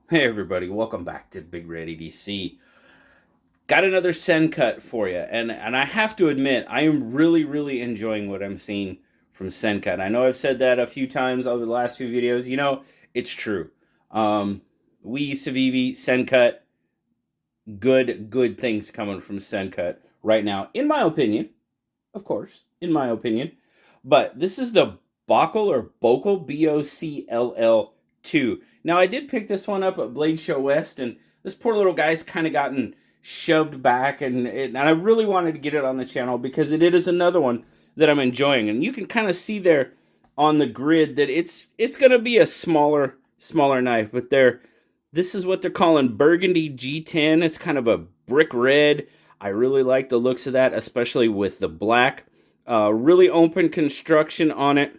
Hey everybody, welcome back to BigRedEDC. Got another Sencut for you, and I have to admit, I am really enjoying what I'm seeing from Sencut. I know I've said that a few times over the last few videos. You know, it's true. We Civivi, Sencut, good things coming from Sencut right now, in my opinion. Of course, in my opinion. But this is the Bocl or Bocl, BOCLL2. Now, I did pick this one up at Blade Show West, and this poor little guy's kind of gotten shoved back, and I really wanted to get it on the channel because it is another one that I'm enjoying. And you can kind of see there on the grid that it's going to be a smaller knife, but this is what they're calling Burgundy G10. It's kind of a brick red. I really like the looks of that, especially with the black. Really open construction on it.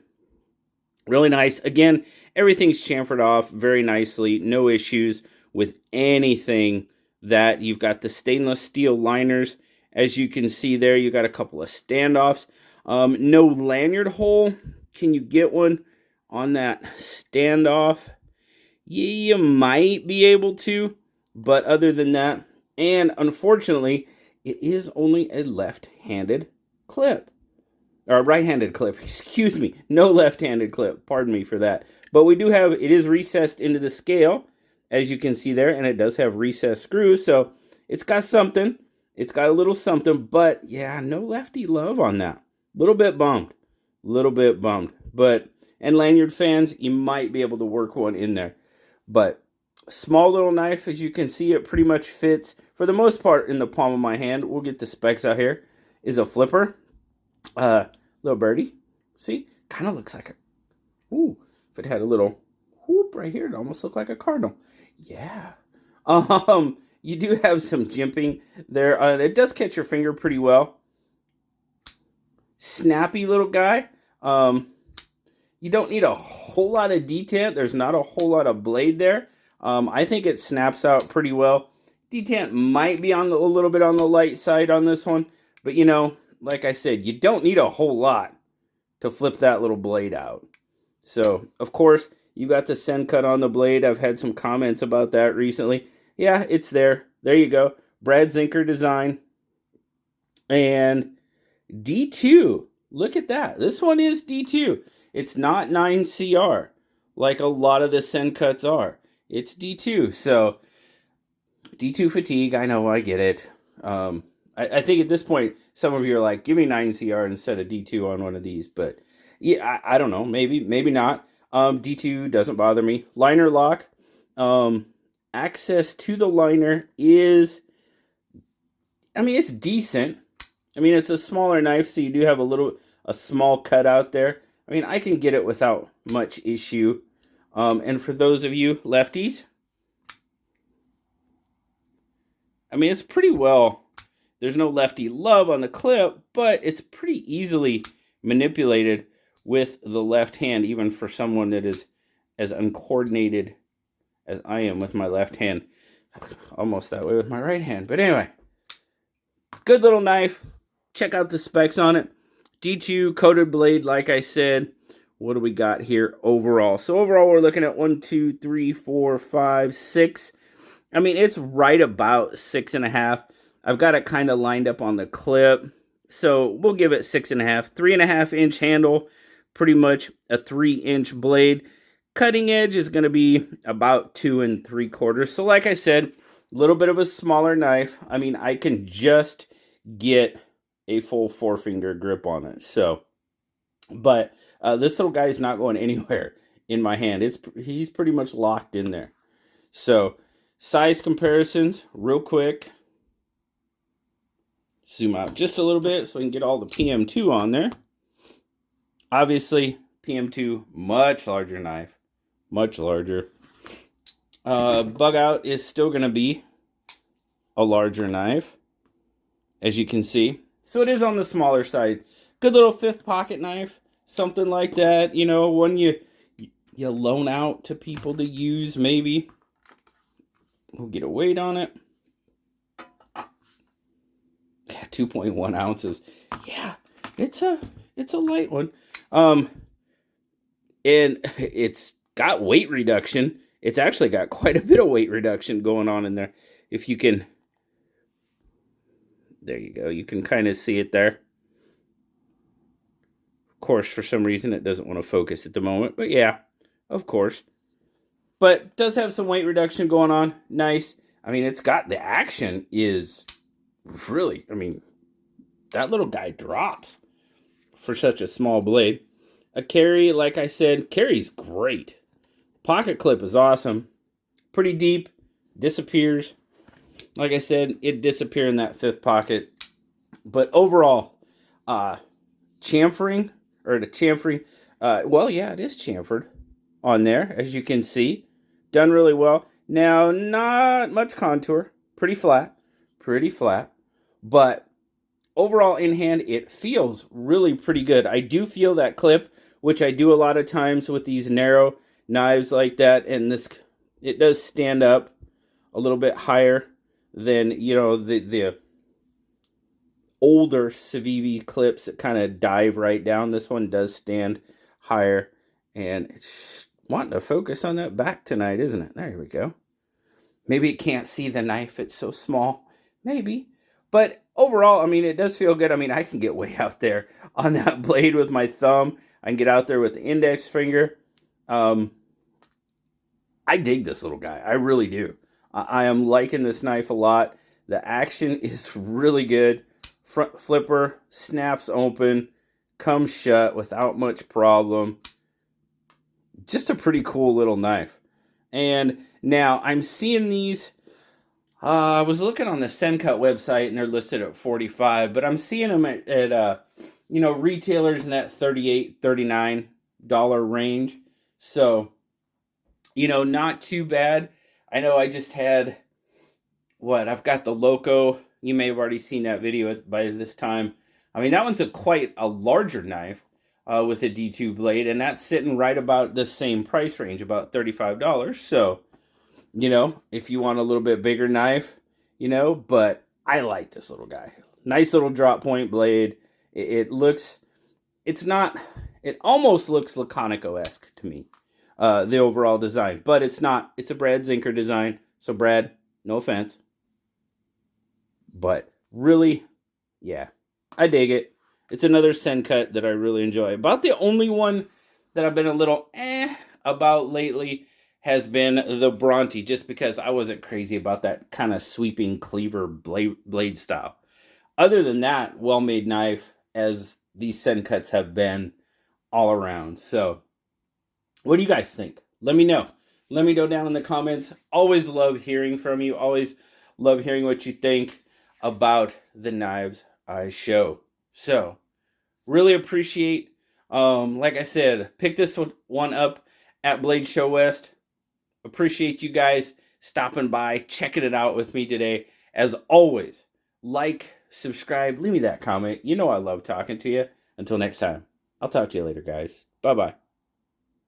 Really nice. Again, everything's chamfered off very nicely. No issues with anything that. You've got the stainless steel liners. As you can see there, you got a couple of standoffs. No lanyard hole. Can you get one on that standoff? You might be able to, but other than that, and unfortunately, it is only a left-handed clip. Or a right-handed clip, excuse me. No left-handed clip, pardon me for that. But we do have, it is recessed into the scale, as you can see there, and it does have recessed screws, so it's got something. It's got a little something, but yeah, no lefty love on that. Little bit bummed. But, and lanyard fans, you might be able to work one in there. But small little knife, as you can see, it pretty much fits, for the most part, in the palm of my hand. We'll get the specs out here. Is a flipper. Little birdie. See? Kind of looks like a... Ooh, if it had a little whoop right here, it almost looked like a cardinal. Yeah. You do have some jimping there. It does catch your finger pretty well. Snappy little guy. You don't need a whole lot of detent. There's not a whole lot of blade there. I think it snaps out pretty well. Detent might be on a little bit on the light side on this one. But, you know, like I said, you don't need a whole lot to flip that little blade out. So, of course, you got the Sencut on the blade. I've had some comments about that recently. Yeah, it's there. There you go. Brad Zinker design. And D2. Look at that. This one is D2. It's not 9CR like a lot of the Sencuts are. It's D2. So, D2 fatigue. I know, I get it. I think at this point, some of you are like, give me 9CR instead of D2 on one of these. But, yeah, I don't know. Maybe not. D2 doesn't bother me. Liner lock. Access to the liner is... I mean, it's decent. I mean, it's a smaller knife, so you do have a small cutout there. I mean, I can get it without much issue. And for those of you lefties, I mean, it's pretty well. There's no lefty love on the clip, but it's pretty easily manipulated with the left hand, even for someone that is as uncoordinated as I am with my left hand. Almost that way with my right hand. But anyway, good little knife. Check out the specs on it. D2 coated blade, like I said. What do we got here overall? So overall, we're looking at 1, 2, 3, 4, 5, 6. I mean, it's right about 6.5. I've got it kind of lined up on the clip. So we'll give it 6.5. 3.5-inch handle, pretty much a 3-inch blade. Cutting edge is going to be about 2 3/4. So like I said, a little bit of a smaller knife. I mean, I can just get a full 4-finger grip on it. So, but this little guy is not going anywhere in my hand. He's pretty much locked in there. So, size comparisons, real quick. Zoom out just a little bit so we can get all the PM2 on there. Obviously, PM2, much larger knife. Much larger. Bug out is still going to be a larger knife, as you can see. So it is on the smaller side. Good little 5th pocket knife. Something like that. You know, one you loan out to people to use, maybe. We'll get a weight on it. 2.1 ounces. Yeah, it's a light one. And it's got weight reduction. it's actually got quite a bit of weight reduction going on in there. If you can, there you go. You can kind of see it there. Of course, for some reason, it doesn't want to focus at the moment. But yeah, of course. But does have some weight reduction going on. Nice. I mean, it's got the action is really, I mean, that little guy drops for such a small blade. A carry, like I said, carry's great. Pocket clip is awesome. Pretty deep. Disappears. Like I said, it disappear in that fifth pocket. But overall, chamfering, well, yeah, it is chamfered on there, as you can see. Done really well. Now, not much contour. Pretty flat. But overall, in hand, it feels really pretty good. I do feel that clip, which I do a lot of times with these narrow knives like that. And this, it does stand up a little bit higher than, you know, the older Civivi clips that kind of dive right down. This one does stand higher. And it's wanting to focus on that back tonight, isn't it? There we go. Maybe it can't see the knife. It's so small. Maybe. But overall, I mean, it does feel good. I mean, I can get way out there on that blade with my thumb. I can get out there with the index finger. I dig this little guy. I really do. I am liking this knife a lot. The action is really good. Front flipper, snaps open, comes shut without much problem. Just a pretty cool little knife. And now I'm seeing these. I was looking on the Sencut website and they're listed at $45, but I'm seeing them at you know, retailers in that $38, $39 range. So, you know, not too bad. I know I just had I've got the Loco. You may have already seen that video by this time. I mean, that one's quite a larger knife with a D2 blade, and that's sitting right about the same price range, about $35. So, you know, if you want a little bit bigger knife, you know, but I like this little guy. Nice little drop point blade. It almost looks Laconico-esque to me, the overall design, but it's not. It's a Brad Zinker design. So Brad, no offense, but really, yeah, I dig it. It's another Sencut that I really enjoy. About the only one that I've been a little about lately has been the Bronte, just because I wasn't crazy about that kind of sweeping cleaver blade style. Other than that, well-made knife, as these Sencuts have been all around. So, what do you guys think? Let me know. Let me know down in the comments. Always love hearing from you. Always love hearing what you think about the knives I show. So, really appreciate, like I said, pick this one up at Blade Show West. Appreciate you guys stopping by, checking it out with me today. As always, like, subscribe, leave me that comment. You know I love talking to you. Until next time, I'll talk to you later, guys. Bye-bye.